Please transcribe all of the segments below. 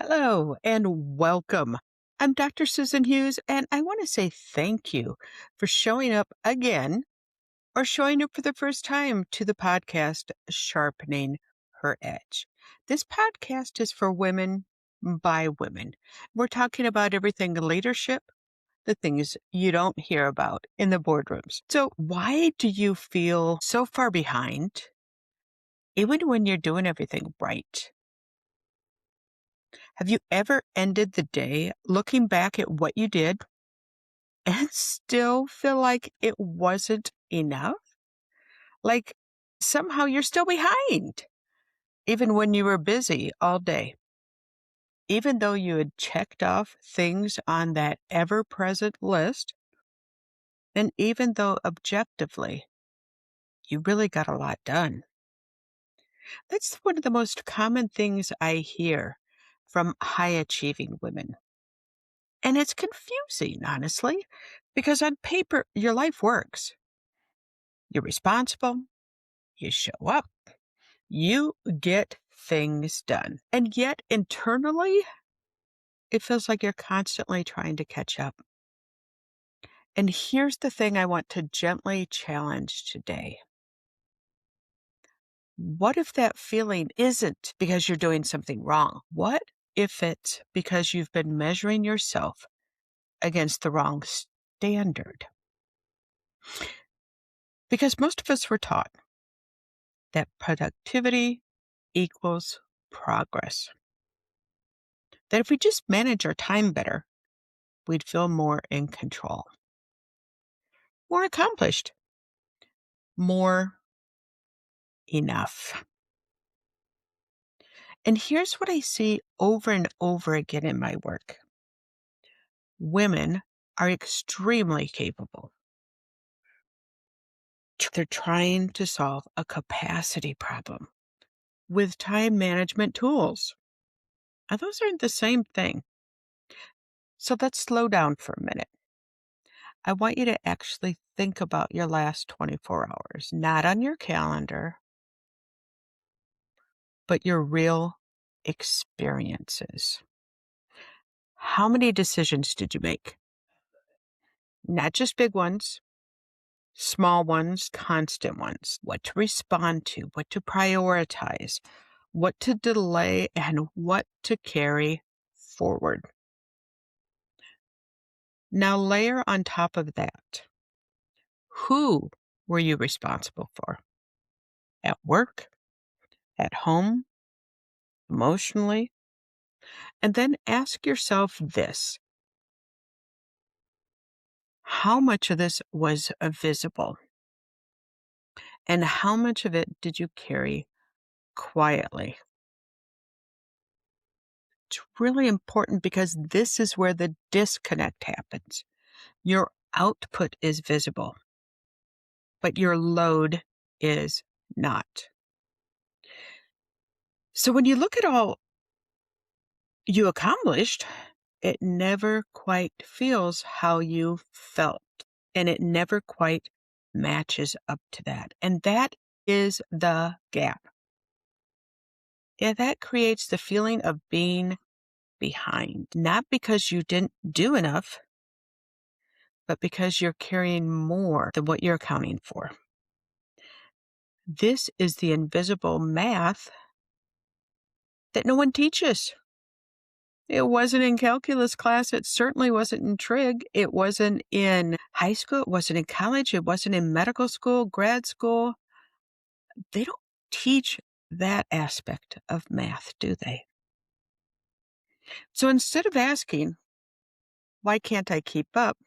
Hello and welcome. I'm Dr. Susan Hughes, and I want to say thank you for showing up again or showing up for the first time to the podcast, Sharpening Her Edge. This podcast is for women by women. We're talking about everything leadership, the things you don't hear about in the boardrooms. So, why do you feel so far behind, even when you're doing everything right? Have you ever ended the day looking back at what you did and still feel like it wasn't enough? Like somehow you're still behind, even when you were busy all day. Even though you had checked off things on that ever present list, and even though objectively you really got a lot done. That's one of the most common things I hear from high achieving women. And it's confusing, honestly, because on paper, your life works. You're responsible, you show up, you get things done. And yet, internally, it feels like you're constantly trying to catch up. And here's the thing I want to gently challenge today. What if that feeling isn't because you're doing something wrong? What if it's because you've been measuring yourself against the wrong standard? Because most of us were taught that productivity equals progress. That if we just manage our time better, we'd feel more in control, more accomplished, more enough. And here's what I see over and over again in my work. Women are extremely capable. They're trying to solve a capacity problem with time management tools. Now, those aren't the same thing. So let's slow down for a minute. I want you to actually think about your last 24 hours, not on your calendar, but your real experiences. How many decisions did you make? Not just big ones, small ones, constant ones. What to respond to, what to prioritize, what to delay, and what to carry forward. Now, layer on top of that, who were you responsible for? At work, at home, emotionally? And then ask yourself this: how much of this was visible? And how much of it did you carry quietly? It's really important because this is where the disconnect happens. Your output is visible, but your load is not. So when you look at all you accomplished, it never quite feels how you felt, and it never quite matches up to that. And that is the gap. Yeah, that creates the feeling of being behind, not because you didn't do enough, but because you're carrying more than what you're accounting for. This is the invisible math that no one teaches. It wasn't in calculus class. It certainly wasn't in trig. It wasn't in high school. It wasn't in college. It wasn't in medical school, grad school. They don't teach that aspect of math, do they? So instead of asking, why can't I keep up?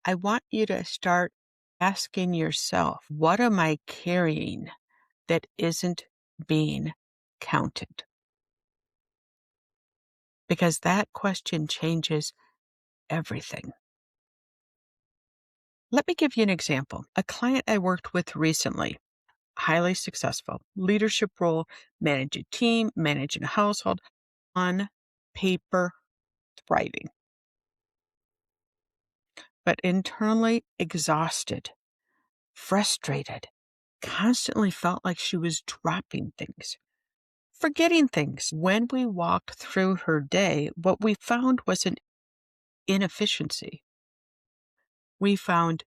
I want you to start asking yourself, what am I carrying that isn't being counted? Because that question changes everything. Let me give you an example. A client I worked with recently, highly successful, leadership role, manage a team, managing a household, on paper, thriving, but internally exhausted, frustrated, constantly felt like she was dropping things, forgetting things. When we walked through her day, what we found wasn't inefficiency. We found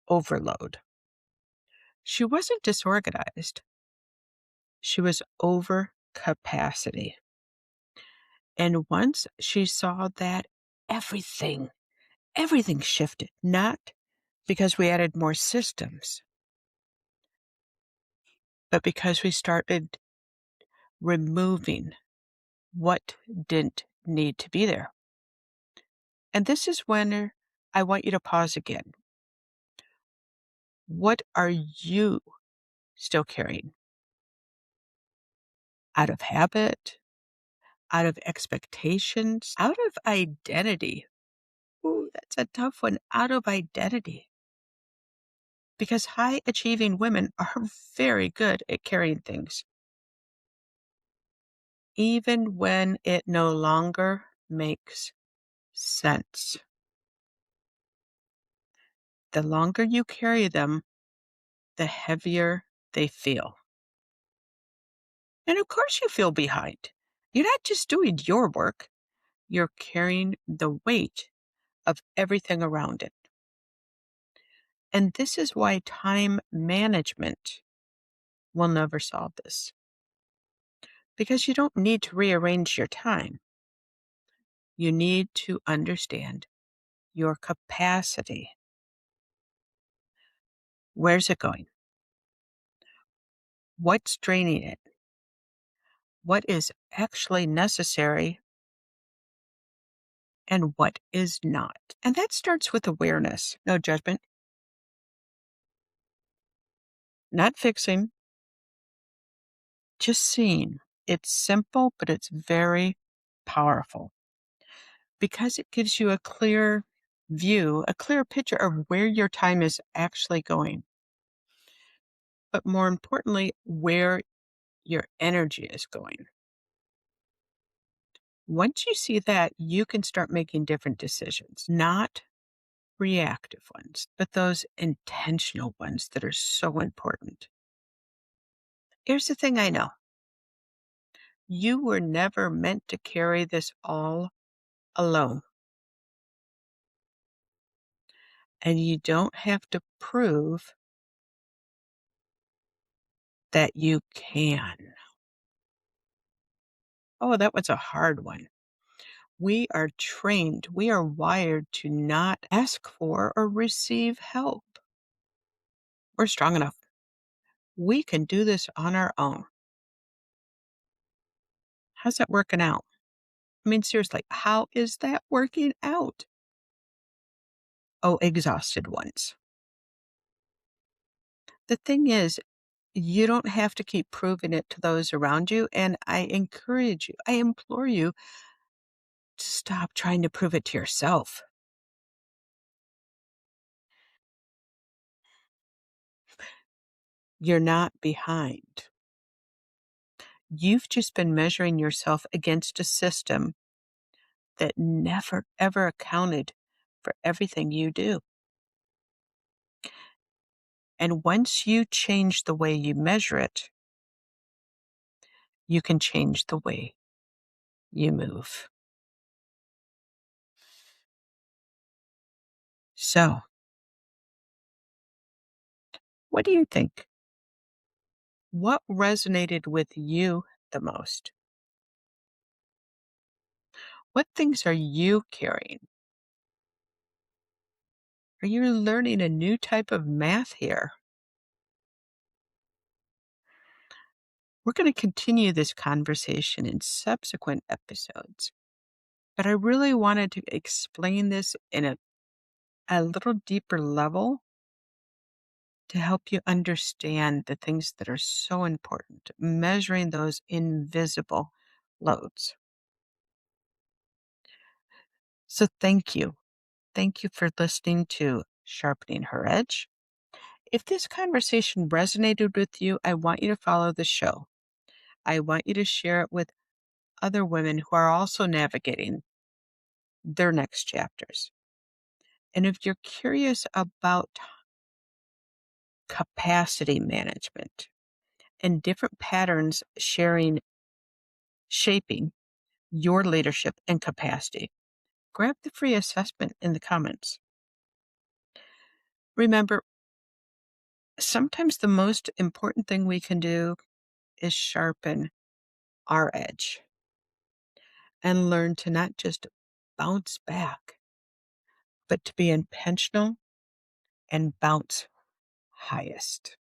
overload. She wasn't disorganized. She was over capacity. And once she saw that, everything, everything shifted, not because we added more systems, but because we started removing what didn't need to be there. And this is when I want you to pause again. What are you still carrying? Out of habit, out of expectations, out of identity. Ooh, that's a tough one. Out of identity. Because high achieving women are very good at carrying things, even when it no longer makes sense. The longer you carry them, the heavier they feel. And of course, you feel behind. You're not just doing your work, you're carrying the weight of everything around it. And this is why time management will never solve this. Because you don't need to rearrange your time. You need to understand your capacity. Where's it going? What's draining it? What is actually necessary and what is not? And that starts with awareness, no judgment, not fixing, just seeing. It's simple, but it's very powerful because it gives you a clear view, a clear picture of where your time is actually going. But more importantly, where your energy is going. Once you see that, you can start making different decisions, not reactive ones, but those intentional ones that are so important. Here's the thing I know. You were never meant to carry this all alone. And you don't have to prove that you can. Oh, that was a hard one. We are trained, we are wired to not ask for or receive help. We're strong enough. We can do this on our own. How's that working out? I mean, seriously, how is that working out? Oh, exhausted ones. The thing is, you don't have to keep proving it to those around you. And I encourage you, I implore you to stop trying to prove it to yourself. You're not behind. You've just been measuring yourself against a system that never, ever accounted for everything you do. And once you change the way you measure it, you can change the way you move. So, what do you think? What resonated with you the most? What things are you carrying? Are you learning a new type of math here? We're going to continue this conversation in subsequent episodes, but I really wanted to explain this in a little deeper level to help you understand the things that are so important, measuring those invisible loads. So thank you. Thank you for listening to Sharpening Her Edge. If this conversation resonated with you, I want you to follow the show. I want you to share it with other women who are also navigating their next chapters. And if you're curious about capacity management and different patterns sharing shaping your leadership and capacity. Grab the free assessment in the comments. Remember, sometimes the most important thing we can do is sharpen our edge and learn to not just bounce back, but to be intentional and bounce highest.